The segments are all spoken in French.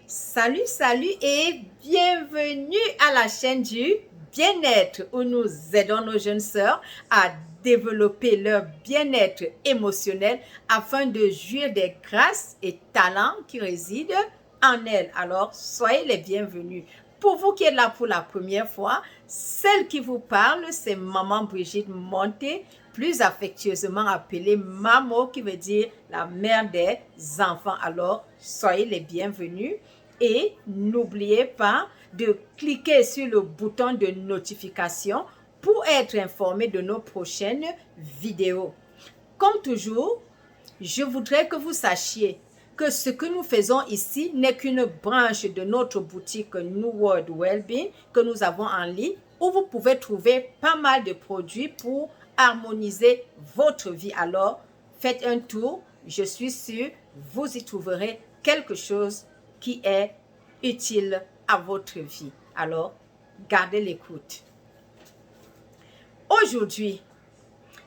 Salut, salut et bienvenue à la chaîne du bien-être où nous aidons nos jeunes sœurs à développer leur bien-être émotionnel afin de jouir des grâces et talents qui résident en elles. Alors, soyez les bienvenus. Pour vous qui êtes là pour la première fois, celle qui vous parle, c'est Maman Brigitte Monté, plus affectueusement appelée Mamo, qui veut dire la mère des enfants. Alors, soyez les bienvenus. Et n'oubliez pas de cliquer sur le bouton de notification pour être informé de nos prochaines vidéos. Comme toujours, je voudrais que vous sachiez que ce que nous faisons ici n'est qu'une branche de notre boutique New World Wellbeing que nous avons en ligne où vous pouvez trouver pas mal de produits pour harmoniser votre vie. Alors, faites un tour. Je suis sûre, vous y trouverez quelque chose qui est utile à votre vie. Alors, gardez l'écoute. Aujourd'hui,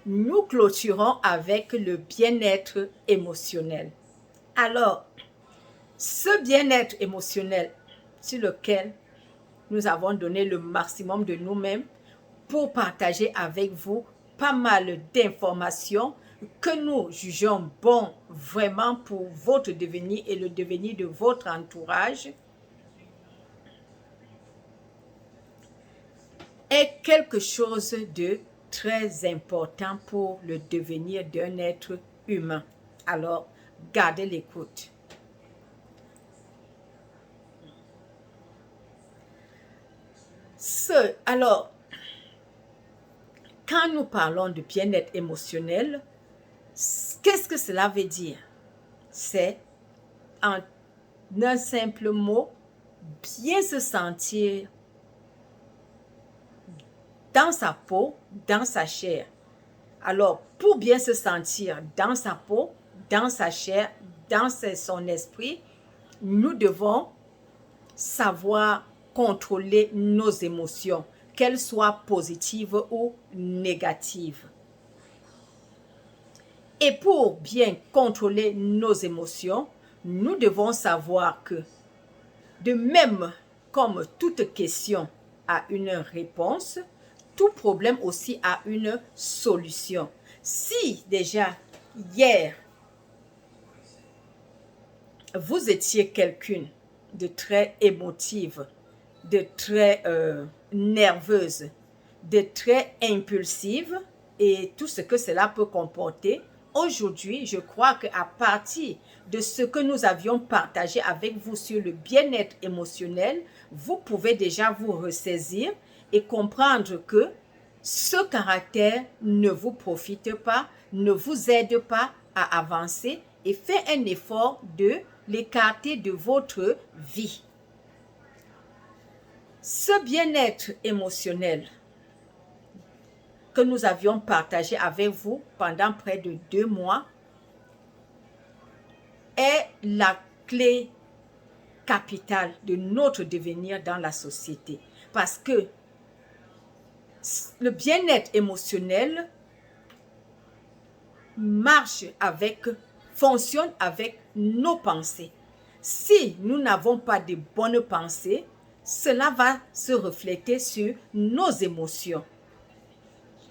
nous clôturons avec le bien-être émotionnel. Alors, ce bien-être émotionnel sur lequel nous avons donné le maximum de nous-mêmes pour partager avec vous pas mal d'informations que nous jugeons bon vraiment pour votre devenir et le devenir de votre entourage, est quelque chose de très important pour le devenir d'un être humain. Alors, gardez l'écoute. Alors, quand nous parlons de bien-être émotionnel, qu'est-ce que cela veut dire? C'est, en un simple mot, bien se sentir dans sa peau, dans sa chair. Alors, pour bien se sentir dans sa peau, dans sa chair, dans son esprit, nous devons savoir contrôler nos émotions, qu'elles soient positives ou négatives. Et pour bien contrôler nos émotions, nous devons savoir que, de même comme toute question a une réponse, tout problème aussi a une solution. Si déjà hier, vous étiez quelqu'un de très émotive, de très nerveuse, de très impulsive et tout ce que cela peut comporter, aujourd'hui, je crois qu'à partir de ce que nous avions partagé avec vous sur le bien-être émotionnel, vous pouvez déjà vous ressaisir et comprendre que ce caractère ne vous profite pas, ne vous aide pas à avancer et fait un effort de l'écarter de votre vie. Ce bien-être émotionnel que nous avions partagé avec vous pendant près de 2 mois est la clé capitale de notre devenir dans la société. Parce que le bien-être émotionnel fonctionne avec nos pensées. Si nous n'avons pas de bonnes pensées, cela va se refléter sur nos émotions.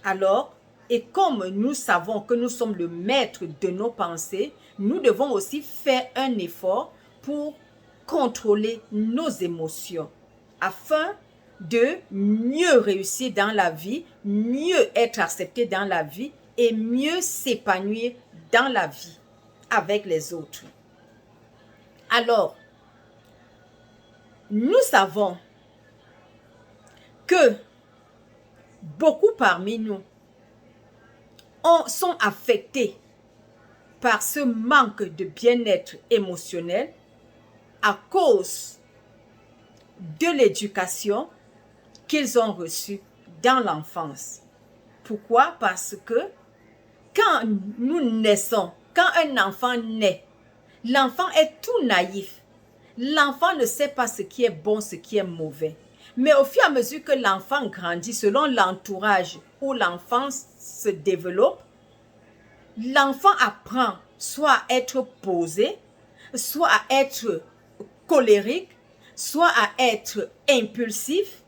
Alors, et comme nous savons que nous sommes le maître de nos pensées, nous devons aussi faire un effort pour contrôler nos émotions afin de mieux réussir dans la vie, mieux être accepté dans la vie et mieux s'épanouir dans la vie avec les autres. Alors, nous savons que beaucoup parmi nous sont affectés par ce manque de bien-être émotionnel à cause de l'éducation qu'ils ont reçue dans l'enfance. Pourquoi? Parce que quand nous naissons, quand un enfant naît, l'enfant est tout naïf. L'enfant ne sait pas ce qui est bon, ce qui est mauvais. Mais au fur et à mesure que l'enfant grandit, selon l'entourage où l'enfant se développe, l'enfant apprend soit à être posé, soit à être colérique, soit à être impulsif,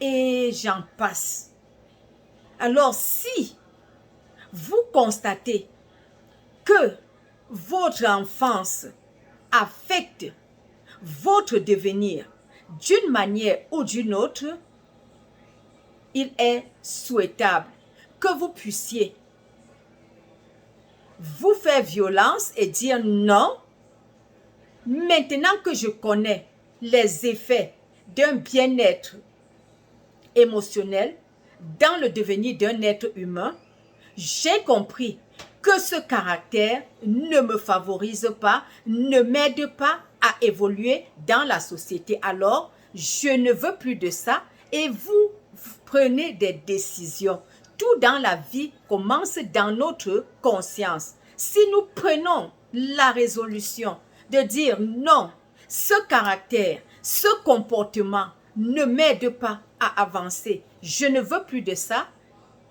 et j'en passe. Alors, si vous constatez que votre enfance affecte votre devenir d'une manière ou d'une autre, il est souhaitable que vous puissiez vous faire violence et dire non. Maintenant que je connais les effets d'un bien-être émotionnel dans le devenir d'un être humain, j'ai compris que ce caractère ne me favorise pas, ne m'aide pas à évoluer dans la société. Alors, je ne veux plus de ça et vous prenez des décisions. Tout dans la vie commence dans notre conscience. Si nous prenons la résolution de dire non, ce caractère, ce comportement ne m'aide pas à avancer, je ne veux plus de ça,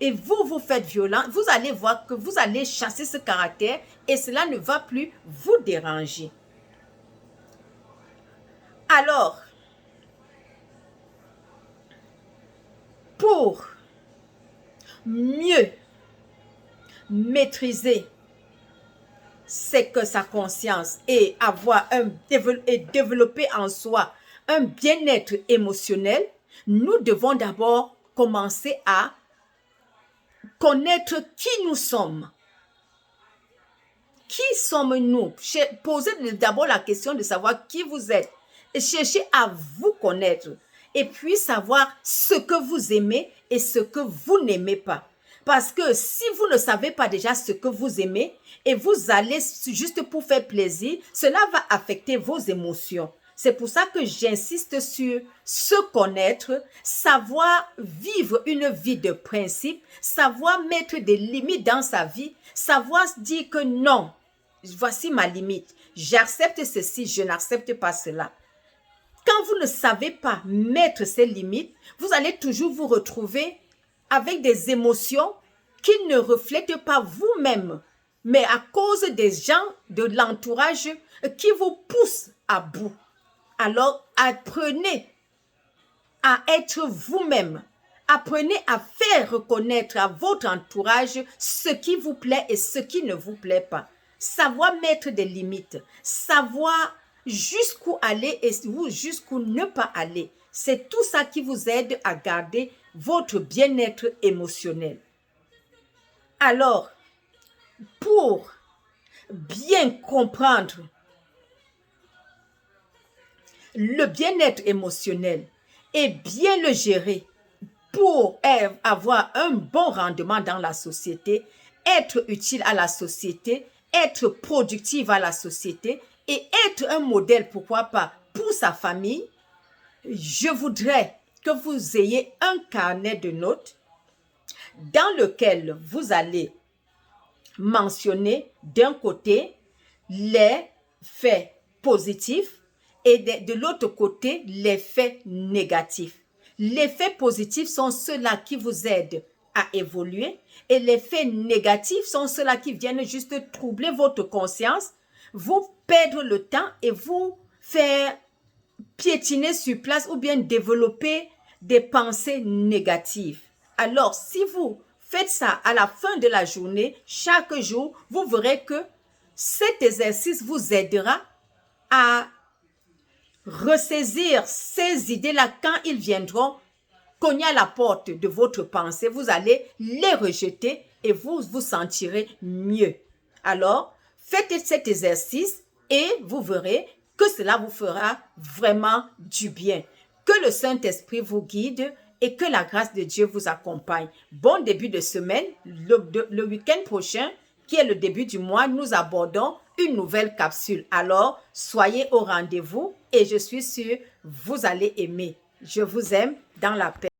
et vous faites violence, vous allez voir que vous allez chasser ce caractère et cela ne va plus vous déranger. Alors, pour mieux maîtriser c'est que sa conscience et développer en soi un bien-être émotionnel, nous devons d'abord commencer à connaître qui nous sommes. Qui sommes-nous? Posez d'abord la question de savoir qui vous êtes et cherchez à vous connaître et puis savoir ce que vous aimez et ce que vous n'aimez pas. Parce que si vous ne savez pas déjà ce que vous aimez et vous allez juste pour faire plaisir, cela va affecter vos émotions. C'est pour ça que j'insiste sur se connaître, savoir vivre une vie de principe, savoir mettre des limites dans sa vie, savoir dire que non, voici ma limite, j'accepte ceci, je n'accepte pas cela. Quand vous ne savez pas mettre ces limites, vous allez toujours vous retrouver avec des émotions qui ne reflètent pas vous-même, mais à cause des gens de l'entourage qui vous poussent à bout. Alors, apprenez à être vous-même. Apprenez à faire reconnaître à votre entourage ce qui vous plaît et ce qui ne vous plaît pas. Savoir mettre des limites, savoir jusqu'où aller et jusqu'où ne pas aller. C'est tout ça qui vous aide à garder votre bien-être émotionnel. Alors, pour bien comprendre le bien-être émotionnel et bien le gérer pour avoir un bon rendement dans la société, être utile à la société, être productive à la société et être un modèle, pourquoi pas, pour sa famille, je voudrais que vous ayez un carnet de notes dans lequel vous allez mentionner d'un côté les faits positifs et de l'autre côté les faits négatifs. Les faits positifs sont ceux-là qui vous aident à évoluer et les faits négatifs sont ceux-là qui viennent juste troubler votre conscience, vous perdre le temps et vous faire piétiner sur place ou bien développer des pensées négatives. Alors, si vous faites ça à la fin de la journée, chaque jour, vous verrez que cet exercice vous aidera à ressaisir ces idées-là quand ils viendront cogner à la porte de votre pensée. Vous allez les rejeter et vous vous sentirez mieux. Alors, faites cet exercice et vous verrez que cela vous fera vraiment du bien. Que le Saint-Esprit vous guide et que la grâce de Dieu vous accompagne. Bon début de semaine. Le week-end prochain, qui est le début du mois, nous abordons une nouvelle capsule. Alors, soyez au rendez-vous et je suis sûre, vous allez aimer. Je vous aime dans la paix.